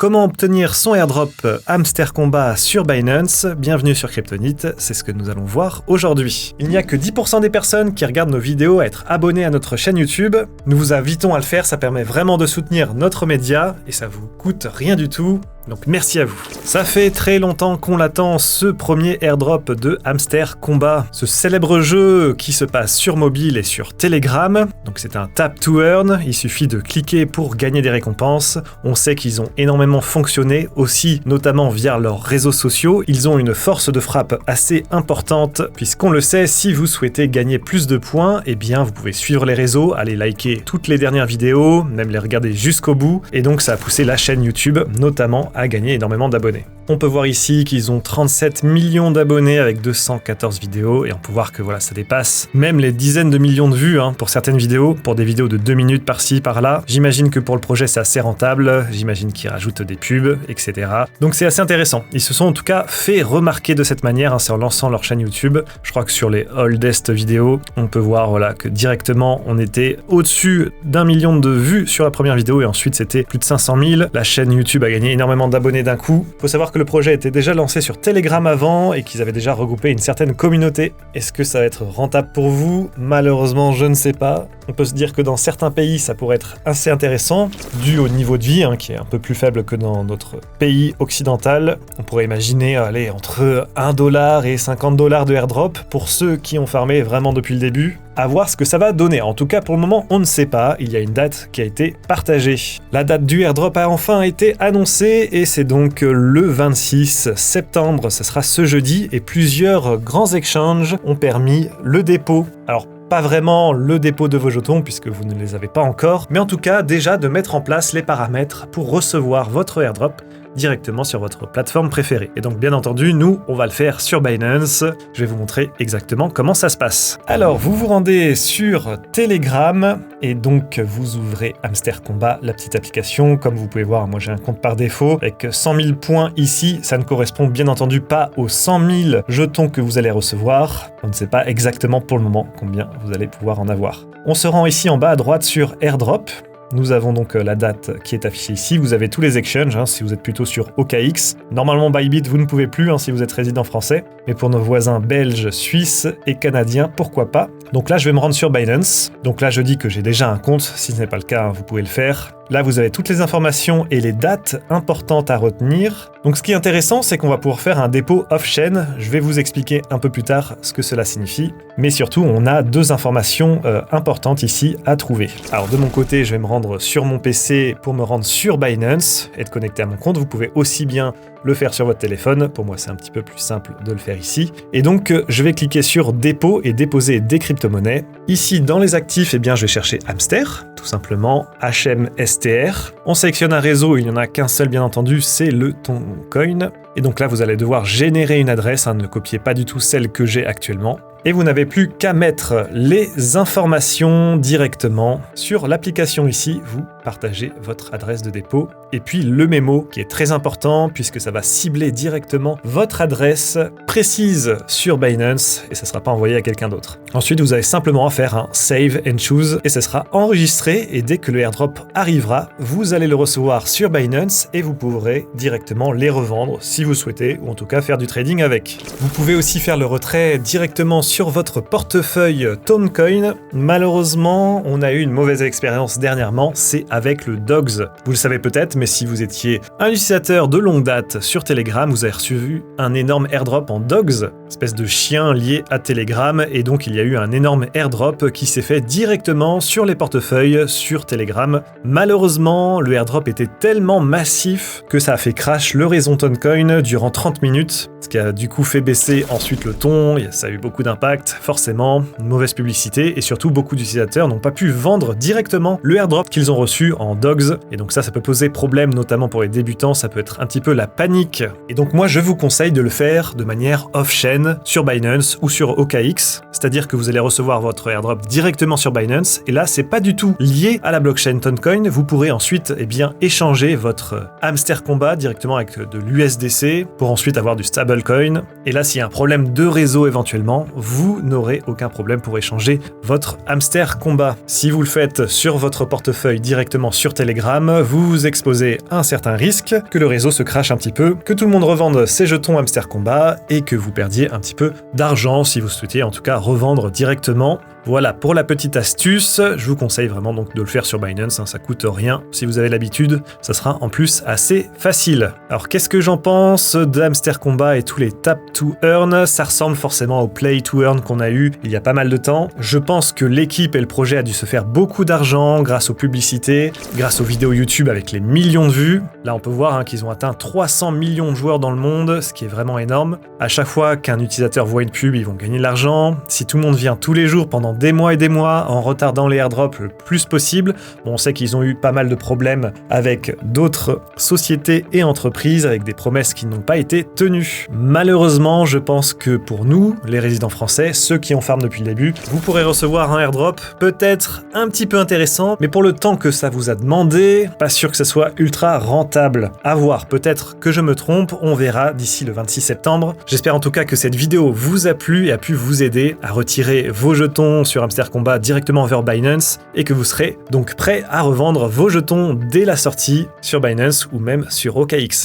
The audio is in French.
Comment obtenir son airdrop Hamster Komba sur Binance? Bienvenue sur Kryptonite, c'est ce que nous allons voir aujourd'hui. Il n'y a que 10% des personnes qui regardent nos vidéos à être abonnés à notre chaîne YouTube. Nous vous invitons à le faire, ça permet vraiment de soutenir notre média et ça vous coûte rien du tout. Donc merci à vous. Ça fait très longtemps qu'on l'attend, ce premier airdrop de Hamster Komba, ce célèbre jeu qui se passe sur mobile et sur Telegram. Donc c'est un tap to earn, il suffit de cliquer pour gagner des récompenses. On sait qu'ils ont énormément fonctionné aussi, notamment via leurs réseaux sociaux. Ils ont une force de frappe assez importante, puisqu'on le sait, si vous souhaitez gagner plus de points, eh bien vous pouvez suivre les réseaux, aller liker toutes les dernières vidéos, même les regarder jusqu'au bout. Et donc ça a poussé la chaîne YouTube, notamment, à gagner énormément d'abonnés. On peut voir ici qu'ils ont 37 millions d'abonnés avec 214 vidéos et on peut voir que voilà, ça dépasse même les dizaines de millions de vues pour certaines vidéos, pour des vidéos de 2 minutes par-ci, par-là. J'imagine que pour le projet c'est assez rentable, j'imagine qu'ils rajoutent des pubs, etc. Donc c'est assez intéressant. Ils se sont en tout cas fait remarquer de cette manière, c'est en lançant leur chaîne YouTube. Je crois que sur les oldest vidéos, on peut voir voilà, que directement on était au-dessus d'1 million de vues sur la première vidéo et ensuite c'était plus de 500 000. La chaîne YouTube a gagné énormément d'abonnés d'un coup. Faut savoir que le projet était déjà lancé sur Telegram avant et qu'ils avaient déjà regroupé une certaine communauté. Est-ce que ça va être rentable pour vous? Malheureusement, je ne sais pas. On peut se dire que dans certains pays, ça pourrait être assez intéressant, dû au niveau de vie qui est un peu plus faible que dans notre pays occidental. On pourrait imaginer aller entre 1$ et 50$ de airdrop pour ceux qui ont farmé vraiment depuis le début. À voir ce que ça va donner. En tout cas, pour le moment, on ne sait pas. Il y a une date qui a été partagée. La date du airdrop a enfin été annoncée et c'est donc le 26 septembre. Ce sera ce jeudi et plusieurs grands exchanges ont permis le dépôt. Alors, pas vraiment le dépôt de vos jetons puisque vous ne les avez pas encore, mais en tout cas déjà de mettre en place les paramètres pour recevoir votre airdrop directement sur votre plateforme préférée. Et donc bien entendu, nous, on va le faire sur Binance. Je vais vous montrer exactement comment ça se passe. Alors, vous vous rendez sur Telegram et donc vous ouvrez Hamster Komba, la petite application. Comme vous pouvez voir, moi j'ai un compte par défaut avec 100 000 points ici. Ça ne correspond bien entendu pas aux 100 000 jetons que vous allez recevoir. On ne sait pas exactement pour le moment combien vous allez pouvoir en avoir. On se rend ici en bas à droite sur Airdrop. Nous avons donc la date qui est affichée ici. Vous avez tous les exchanges, si vous êtes plutôt sur OKX. Normalement, Bybit, vous ne pouvez plus si vous êtes résident français. Mais pour nos voisins belges, suisses et canadiens, pourquoi pas. Donc là, je vais me rendre sur Binance. Donc là, je dis que j'ai déjà un compte. Si ce n'est pas le cas, vous pouvez le faire. Là, vous avez toutes les informations et les dates importantes à retenir. Donc ce qui est intéressant, c'est qu'on va pouvoir faire un dépôt off-chain. Je vais vous expliquer un peu plus tard ce que cela signifie. Mais surtout, on a deux informations importantes ici à trouver. Alors de mon côté, je vais me rendre sur mon PC pour me rendre sur Binance, être connecté à mon compte. Vous pouvez aussi bien le faire sur votre téléphone. Pour moi, c'est un petit peu plus simple de le faire ici. Et donc, je vais cliquer sur dépôt et déposer des crypto-monnaies. Ici, dans les actifs, je vais chercher Hamster, tout simplement, HMSTR. On sélectionne un réseau, il n'y en a qu'un seul, bien entendu, c'est le Toncoin. Et donc là, vous allez devoir générer une adresse, ne copiez pas du tout celle que j'ai actuellement. Et vous n'avez plus qu'à mettre les informations directement sur l'application ici. Vous partagez votre adresse de dépôt. Et puis le mémo qui est très important puisque ça va cibler directement votre adresse précise sur Binance et ça ne sera pas envoyé à quelqu'un d'autre. Ensuite, vous avez simplement à faire un Save and Choose et ça sera enregistré et dès que le airdrop arrivera, vous allez le recevoir sur Binance et vous pourrez directement les revendre si vous souhaitez ou en tout cas faire du trading avec. Vous pouvez aussi faire le retrait directement sur votre portefeuille Toncoin. Malheureusement, on a eu une mauvaise expérience dernièrement, c'est avec le Dogs. Vous le savez peut-être, mais si vous étiez un utilisateur de longue date sur Telegram, vous avez reçu un énorme airdrop en Dogs, espèce de chien lié à Telegram, et donc il y a eu un énorme airdrop qui s'est fait directement sur les portefeuilles sur Telegram. Malheureusement, le airdrop était tellement massif que ça a fait crash le réseau Toncoin durant 30 minutes, ce qui a du coup fait baisser ensuite le ton, ça a eu beaucoup d'impact, forcément, une mauvaise publicité, et surtout beaucoup d'utilisateurs n'ont pas pu vendre directement le airdrop qu'ils ont reçu en Dogs, et donc ça peut poser problème, notamment pour les débutants, ça peut être un petit peu la panique. Et donc moi je vous conseille de le faire de manière off-chain, blockchain, sur Binance ou sur OKX. C'est-à-dire que vous allez recevoir votre airdrop directement sur Binance. Et là, c'est pas du tout lié à la blockchain Toncoin. Vous pourrez ensuite échanger votre Hamster Komba directement avec de l'USDC pour ensuite avoir du stablecoin. Et là, s'il y a un problème de réseau éventuellement, vous n'aurez aucun problème pour échanger votre Hamster Komba. Si vous le faites sur votre portefeuille directement sur Telegram, vous vous exposez à un certain risque que le réseau se crache un petit peu, que tout le monde revende ses jetons Hamster Komba et que vous perdiez un petit peu d'argent si vous souhaitiez en tout cas revendre directement. Voilà pour la petite astuce, je vous conseille vraiment donc de le faire sur Binance, ça coûte rien. Si vous avez l'habitude, ça sera en plus assez facile. Alors qu'est-ce que j'en pense de Hamster Komba et tous les tap to earn? Ça ressemble forcément au play to earn qu'on a eu il y a pas mal de temps. Je pense que l'équipe et le projet a dû se faire beaucoup d'argent grâce aux publicités, grâce aux vidéos YouTube avec les millions de vues. Là on peut voir qu'ils ont atteint 300 millions de joueurs dans le monde, ce qui est vraiment énorme. À chaque fois qu'un utilisateur voit une pub, ils vont gagner de l'argent. Si tout le monde vient tous les jours pendant des mois et des mois en retardant les airdrops le plus possible. Bon, on sait qu'ils ont eu pas mal de problèmes avec d'autres sociétés et entreprises avec des promesses qui n'ont pas été tenues. Malheureusement, je pense que pour nous, les résidents français, ceux qui ont farm depuis le début, vous pourrez recevoir un airdrop peut-être un petit peu intéressant, mais pour le temps que ça vous a demandé, pas sûr que ce soit ultra rentable. À voir, peut-être que je me trompe, on verra d'ici le 26 septembre. J'espère en tout cas que cette vidéo vous a plu et a pu vous aider à retirer vos jetons sur Hamster Komba directement vers Binance et que vous serez donc prêt à revendre vos jetons dès la sortie sur Binance ou même sur OKX.